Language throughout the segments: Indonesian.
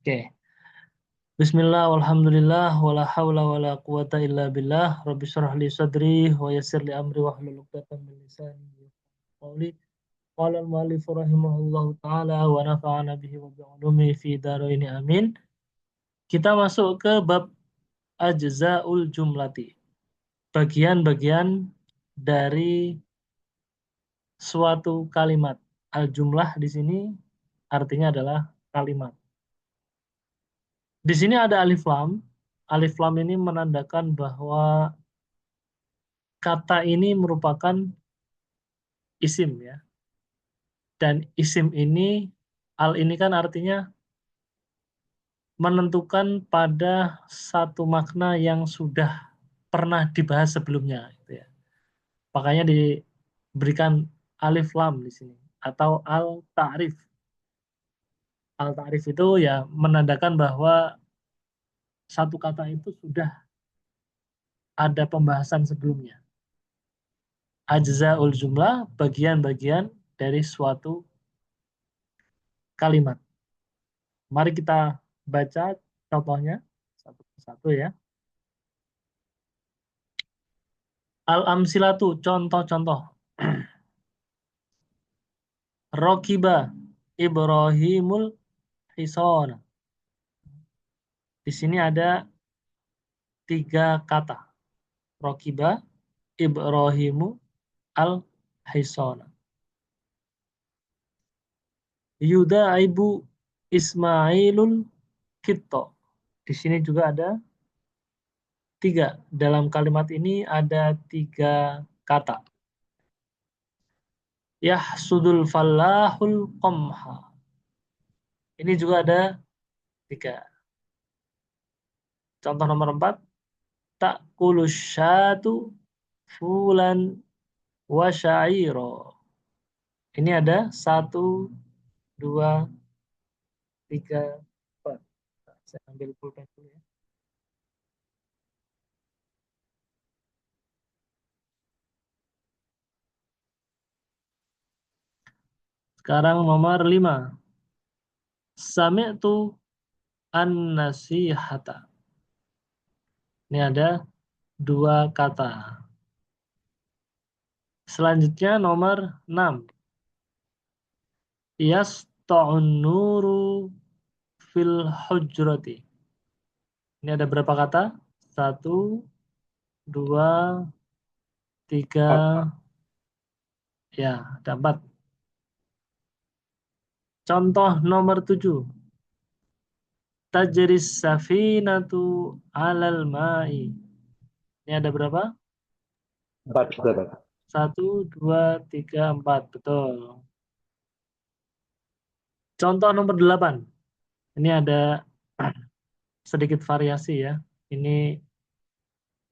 Oke. Bismillah, walhamdulillah, wala hawla wala quwata illa billah. Rabbi syrah li sadri wa yassir li amri wa hlul 'uqdatam min lisani yafqahu qawli. Qala al-mu'allif rahimahullahu taala wa nafa'ana bihi wa bi 'ulumi fi dharain amin. Kita masuk ke bab ajza'ul jumlati. Bagian-bagian dari suatu kalimat. Al-jumlah di sini artinya adalah kalimat. Di sini ada alif lam. Alif lam ini menandakan bahwa kata ini merupakan isim ya. Dan isim ini, al ini kan artinya menentukan pada satu makna yang sudah pernah dibahas sebelumnya gitu ya. Makanya diberikan alif lam di sini atau al-ta'rif. Al-ta'rif itu ya menandakan bahwa satu kata itu sudah ada pembahasan sebelumnya. Ajza'ul jumlah, bagian-bagian dari suatu kalimat. Mari kita baca contohnya satu persatu ya. Al-amsilatu, contoh-contoh. Rokiba Ibrahimul Hisona. Di sini ada 3 kata. Rokiba Ibrahimu al-Hisona. Yudaibu Ismailul Kitto. Di sini juga ada 3. Dalam kalimat ini ada 3 kata. Yahsudul fallahul qamha. Ini juga ada 3. Contoh nomor 4. Ta'kulus syatu fulan wa syairo. Ini ada 1, 2, 3, 4. Saya ambil pulpen dulu ya. Sekarang nomor 5. Sami'tu an-nasihata. Ini ada 2 kata. Selanjutnya nomor 6. Yasta'un nuru fil hujrati. Ini ada berapa kata? 1, 2, 3. Ya, ada 4. Contoh nomor 7. Tajris safinatu alal ma'i. Ini ada berapa? 4. 1, 2, 3, 4. Betul. Contoh nomor 8. Ini ada sedikit variasi ya. Ini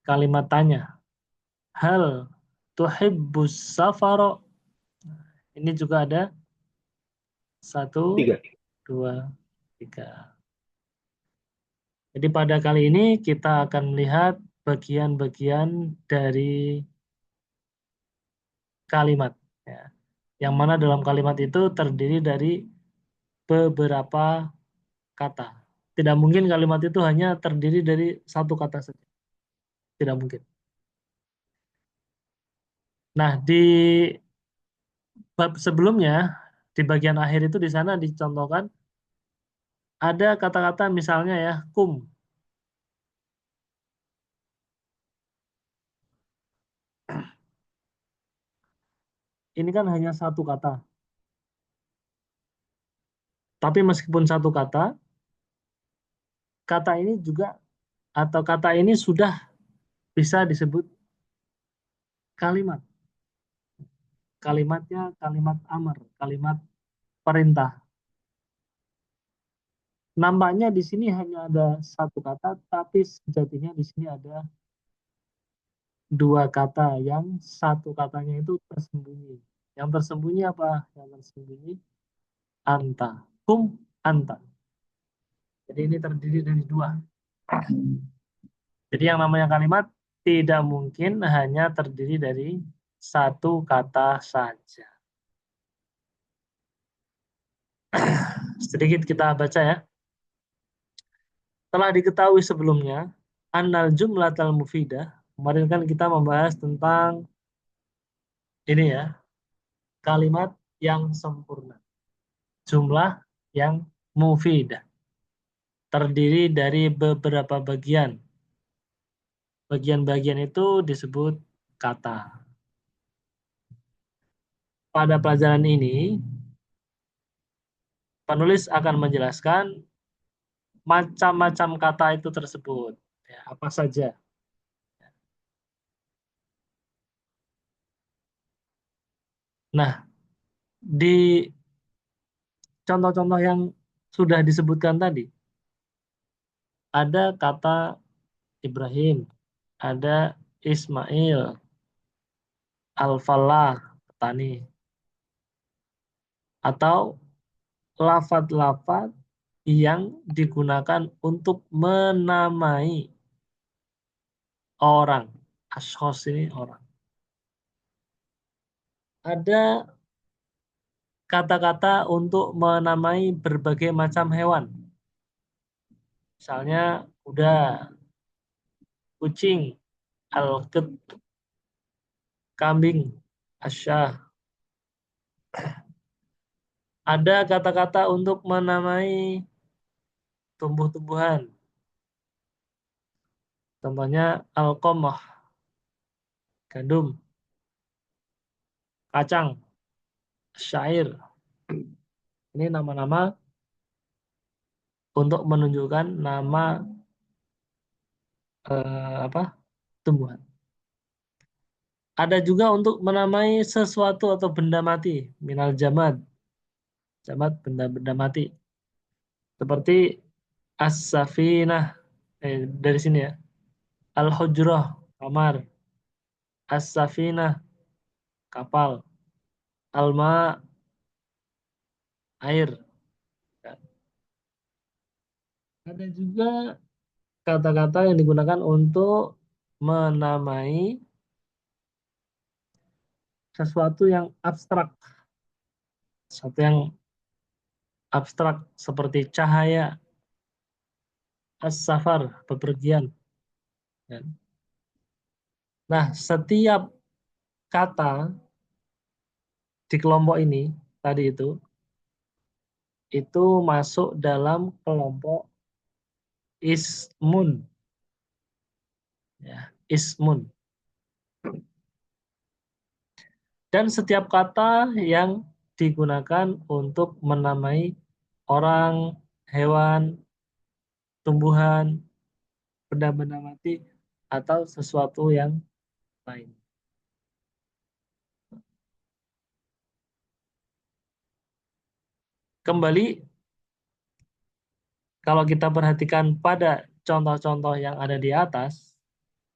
kalimat tanya. Hal tuhibbus safaro. Ini juga ada 1, 3. 2, 3. Jadi pada kali ini kita akan melihat bagian-bagian dari kalimat. Ya. Yang mana dalam kalimat itu terdiri dari beberapa kata. Tidak mungkin kalimat itu hanya terdiri dari 1 kata saja. Tidak mungkin. Nah, di bab sebelumnya, di bagian akhir itu di sana dicontohkan ada kata-kata misalnya ya, kum. Ini kan hanya 1 kata. Tapi meskipun 1 kata, kata ini juga atau kata ini sudah bisa disebut kalimat. Kalimatnya kalimat amar, kalimat perintah. Nampaknya di sini hanya ada 1 kata, tapi sejatinya di sini ada 2 kata yang 1 katanya itu tersembunyi. Yang tersembunyi apa? Yang tersembunyi anta. Kum anta. Jadi ini terdiri dari 2. Jadi yang namanya kalimat tidak mungkin hanya terdiri dari 1 kata saja. Sedikit kita baca ya. telah diketahui sebelumnya, annal jumlatal mufidah. Kemarin kan kita membahas tentang ini ya, kalimat yang sempurna. Jumlah yang mufidah. Terdiri dari beberapa bagian. Bagian-bagian itu disebut kata. Pada pelajaran ini, penulis akan menjelaskan macam-macam kata itu tersebut. Ya, apa saja. Nah, di contoh-contoh yang sudah disebutkan tadi, ada kata Ibrahim, ada Ismail, Al-Falah, petani, atau lafaz-lafaz yang digunakan untuk menamai orang. Ashkhos ini orang. Ada kata-kata untuk menamai berbagai macam hewan. Misalnya kuda, kucing, al-qit, kambing, asyah. Ada kata-kata untuk menamai tumbuh-tumbuhan. Contohnya al-qamah, gandum, kacang, syair. Ini nama-nama untuk menunjukkan nama apa tumbuhan. Ada juga untuk menamai sesuatu atau benda mati, minal jamad, jamad benda-benda mati. Seperti as-safinah, dari sini ya, al-hujrah, kamar, as-safinah, kapal, alma, air. Ada juga kata-kata yang digunakan untuk menamai sesuatu yang abstrak, sesuatu yang abstrak seperti cahaya, as-safar, bepergian. Nah, setiap kata di kelompok ini tadi itu masuk dalam kelompok ismun, ya, ismun. Dan setiap kata yang digunakan untuk menamai orang, hewan, tumbuhan, benda-benda mati, atau sesuatu yang lain. Kembali, kalau kita perhatikan pada contoh-contoh yang ada di atas,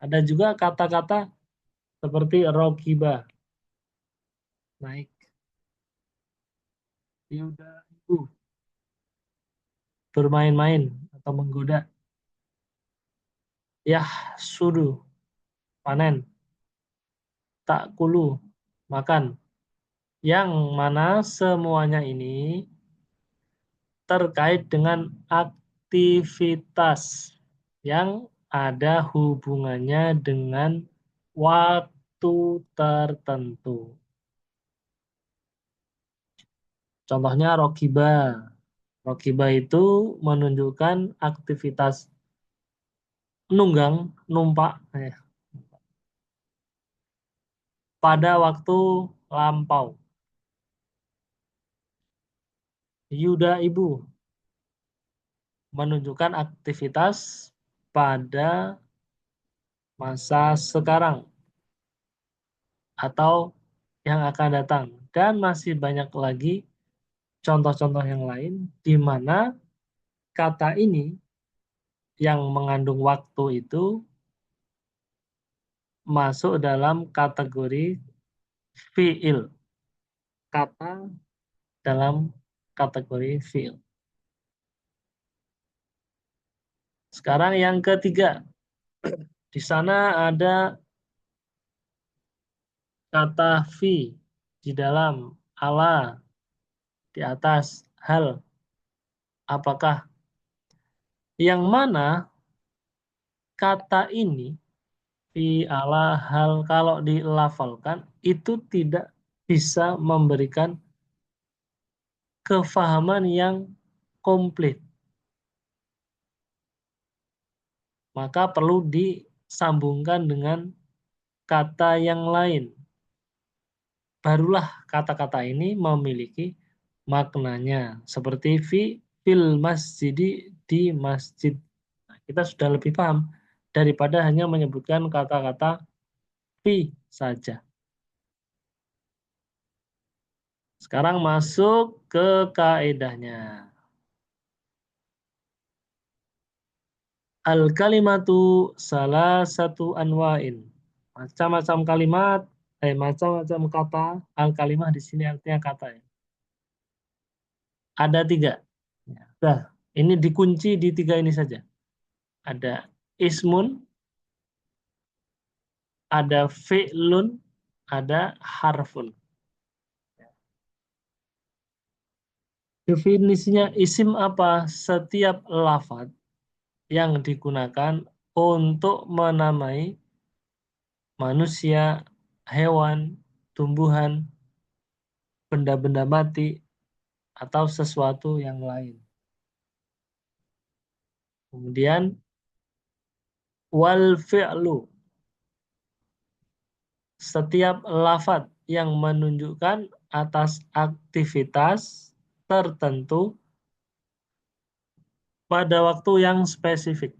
ada juga kata-kata seperti rokiba, naik, yuda, itu, bermain-main atau menggoda, yah, sudu, panen, tak kulu, makan. Yang mana semuanya ini terkait dengan aktivitas yang ada hubungannya dengan waktu tertentu. Contohnya rokiba. Rokiba itu menunjukkan aktivitas nunggang, numpak pada waktu lampau. Yuda ibu menunjukkan aktivitas pada masa sekarang atau yang akan datang. Dan masih banyak lagi contoh-contoh yang lain di mana kata ini yang mengandung waktu itu masuk dalam kategori fiil. Kata dalam kategori fiil. Sekarang yang ketiga. Di sana ada kata fi di dalam, ala di atas, hal apakah. yang mana kata ini fi ala hal kalau dilafalkan itu tidak bisa memberikan kefahaman yang komplit. Maka perlu disambungkan dengan kata yang lain. Barulah kata-kata ini memiliki maknanya. Seperti fil masjidi, di masjid. Nah, kita sudah lebih paham daripada hanya menyebutkan kata-kata fi saja. Sekarang masuk ke kaedahnya. Al-kalimatu salah satu anwa'in. Macam-macam kalimat, macam-macam kata. Al-kalimah di sini artinya kata ya. Ada 3. Ya. Nah, ini dikunci di 3 ini saja. Ada ismun, ada fi'lun, ada harfun. Definisinya isim apa? Setiap lafaz yang digunakan untuk menamai manusia, hewan, tumbuhan, benda-benda mati, atau sesuatu yang lain. Kemudian wal fi'lu, setiap lafaz yang menunjukkan atas aktivitas tertentu pada waktu yang spesifik.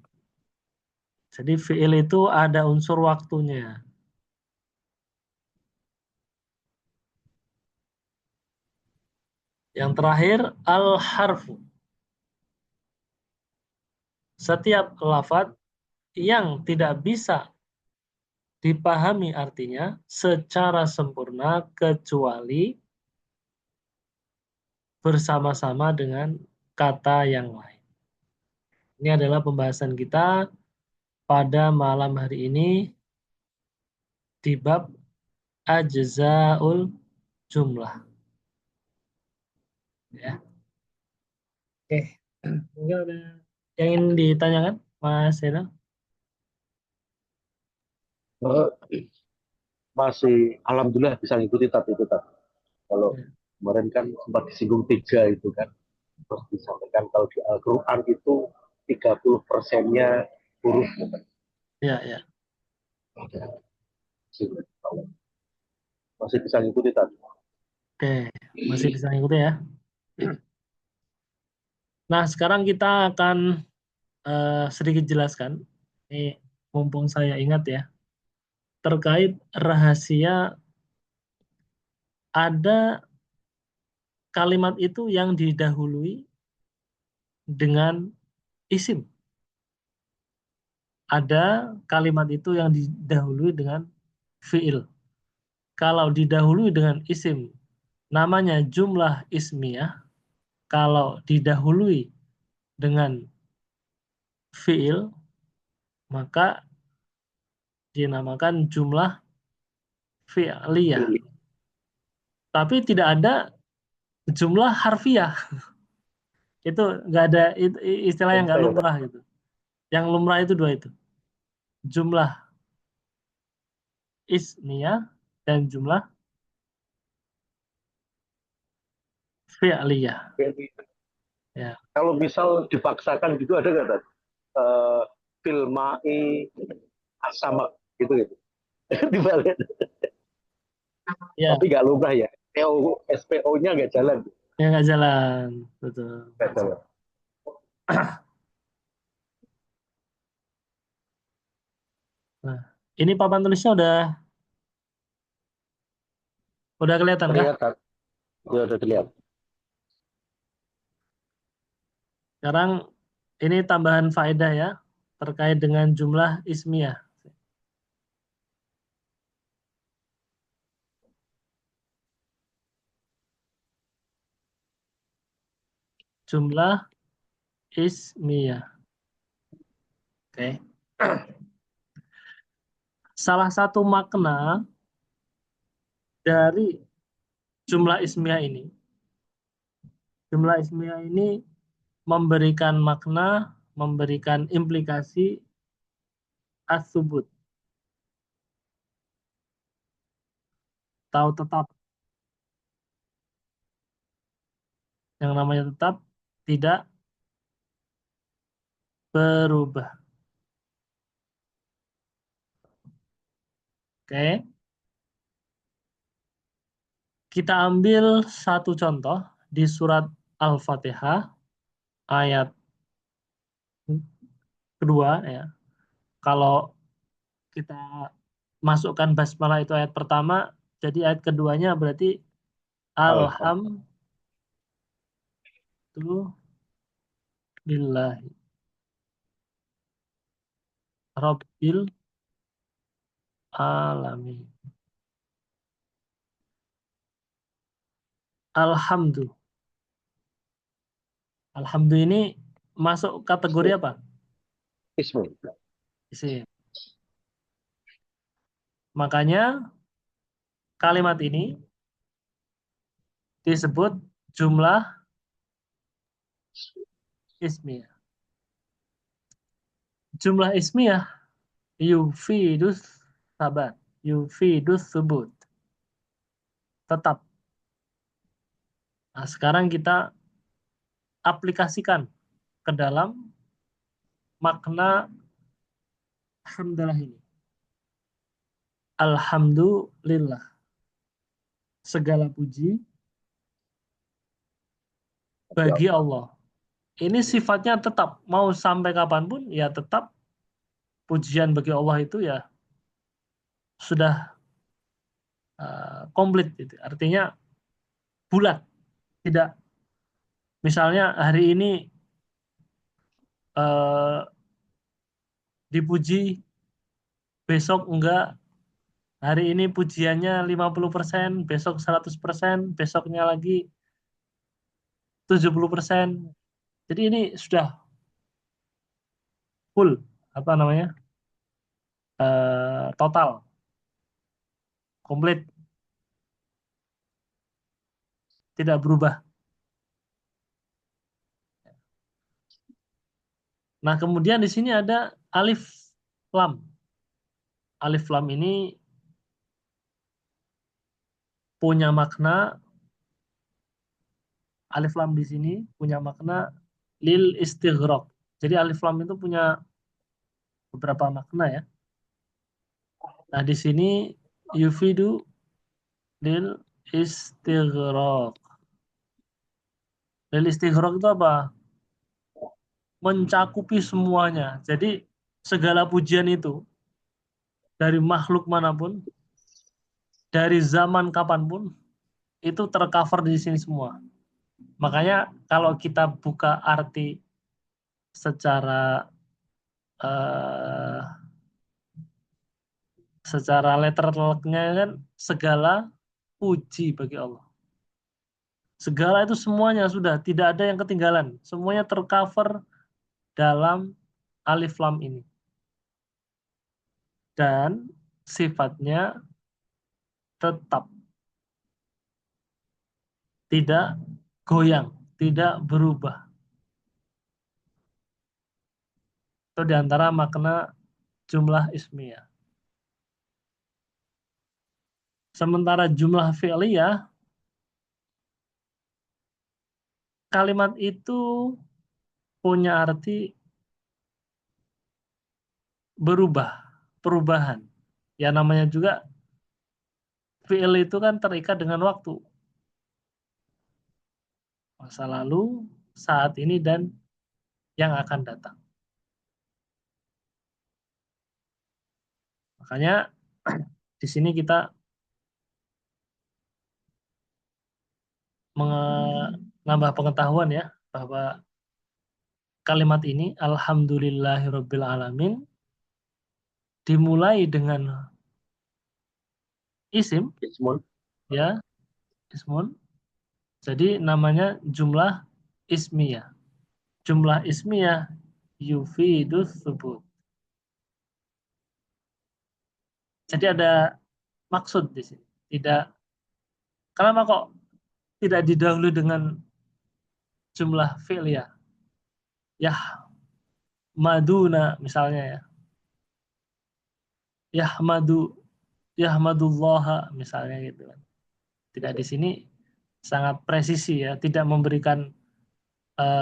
Jadi fi'il itu ada unsur waktunya. Yang terakhir al-harfu. Setiap lafaz yang tidak bisa dipahami artinya secara sempurna kecuali bersama-sama dengan kata yang lain. Ini adalah pembahasan kita pada malam hari ini di bab ajzaul jumlah. Ya. Oke, mungkin ada yang ingin ditanyakan, Mas Heno? Eh, Masih alhamdulillah bisa ngikuti tapi itu tadi. Kalau Ya, kemarin kan sempat disinggung 3 itu kan, terus disampaikan kalau di Al-Quran itu 30%-nya huruf. ya, ya. Masih bisa ngikuti tadi. Oke, masih bisa ngikutin ya. Nah, sekarang kita akan sedikit jelaskan. Ini mumpung saya ingat ya, terkait rahasia ada kalimat itu yang didahului dengan isim. Ada kalimat itu yang didahului dengan fiil. Kalau didahului dengan isim, namanya jumlah ismiyah. Kalau didahului dengan fiil, maka dinamakan jumlah fi'liyah. Tapi tidak ada jumlah harfiah. Itu nggak ada istilah yang nggak lumrah gitu. Yang lumrah itu 2 itu. Jumlah ismiyah dan jumlah fi'liyah. Ya. Kalau misal dipaksakan gitu ada nggak tadi? Filmai asama gitu gitu. Dibalik. Ya, Tapi nggak lumrah ya. SPO-nya nggak jalan. ya nggak jalan. Betul. Nggak jalan. Nah, ini papan tulisnya udah kelihatan kah? Terlihat, ya udah dilihat. Sekarang ini tambahan faedah ya terkait dengan jumlah ismiyah. Jumlah ismiyah. Oke. Salah satu makna dari jumlah ismiyah ini, jumlah ismiyah ini memberikan makna memberikan implikasi as-subut. Tahu tetap. Yang namanya tetap tidak berubah. Oke. Kita ambil satu contoh di surat Al-Fatihah ayat kedua ya. Kalau kita masukkan basmalah itu ayat pertama, jadi ayat keduanya berarti Alhamdulillah. alhamdulillahi rabbil alamin. Alhamdulillah. Alhamdulillah ini masuk kategori apa? Ismu. Isim. Makanya kalimat ini disebut jumlah ismiyah. Jumlah ismiyah yufidus sabat, yufidus subut. Tetap. Nah, sekarang kita aplikasikan ke dalam makna hamdalah ini. Alhamdulillah. Segala puji bagi Allah. Ini sifatnya tetap. Mau sampai kapanpun, ya tetap pujian bagi Allah itu ya sudah komplit. Gitu. Artinya bulat. Tidak. Misalnya hari ini dipuji, besok enggak. Hari ini pujiannya 50%, besok 100%, besoknya lagi 70%. Jadi ini sudah full, apa namanya, total, komplit, tidak berubah. Nah, kemudian di sini ada alif lam. Alif lam ini punya makna, alif lam di sini punya makna lil istighraq. Jadi alif lam itu punya beberapa makna ya. Nah, di sini yufidu lil istighraq. Lil istighraq itu apa? Mencakupi semuanya. Jadi segala pujian itu dari makhluk manapun, dari zaman kapanpun, itu tercover di sini semua. Makanya kalau kita buka arti secara eh, secara letternya kan segala puji bagi Allah. Segala itu semuanya sudah tidak ada yang ketinggalan. Semuanya tercover dalam alif lam ini. Dan sifatnya tetap, tidak goyang, tidak berubah. Itu diantara makna jumlah ismiyah. Sementara jumlah fi'liyah, kalimat itu punya arti berubah, perubahan. Ya namanya juga fi'il itu kan terikat dengan waktu. Masa lalu, saat ini, dan yang akan datang. Makanya di sini kita menambah pengetahuan ya bahwa kalimat ini alhamdulillahirabbil alamin dimulai dengan isim Ismun. ya, ismun. Jadi namanya jumlah ismiyah. Jumlah ismiyah yufidus subut. Jadi ada maksud di sini. Tidak, kenapa kok tidak didahului dengan jumlah fi'liyah? Ya, Yahmaduna misalnya ya. Yahmadullaha misalnya gitu kan. Tidak di sini sangat presisi ya, tidak memberikan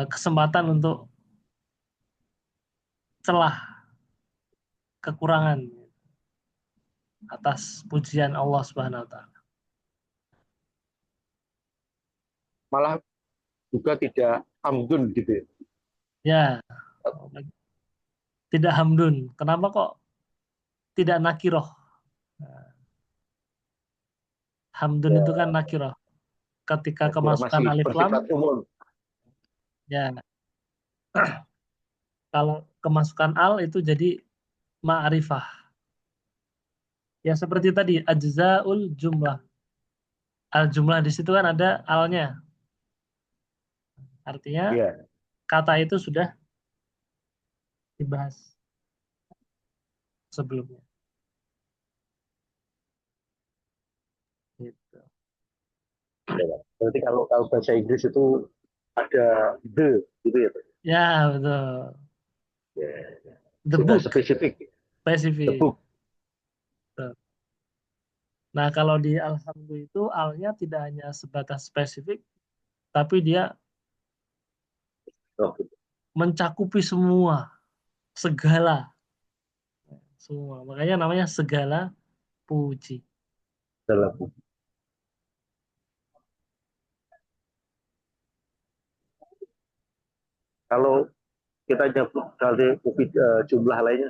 kesempatan untuk celah kekurangan atas pujian Allah Subhanahu wa taala. Malah juga tidak hamdun gitu ya. Ya, tidak hamdun. Kenapa kok tidak nakiroh? Nah, hamdun itu kan Ya, nakiroh. Ketika saya kira kemasukan masih alif lam, bersifat umum. ya kalau kemasukan al itu jadi ma'rifah. Ya seperti tadi ajzaul jumlah. Al jumlah di situ kan ada alnya. Artinya Ya, kata itu sudah dibahas sebelumnya. Gitu. ya. Berarti kalau bahasa Inggris itu ada the gitu ya. Ya betul. Ya, The sudah book spesifik. The spesifik. book. Betul. Nah kalau di alhamdulillah itu alnya tidak hanya sebatas spesifik, tapi dia Oh, gitu. mencakupi semua, segala, semua. Makanya namanya segala puji. Dalam book. Kalau kita nyebut dari jumlah lainnya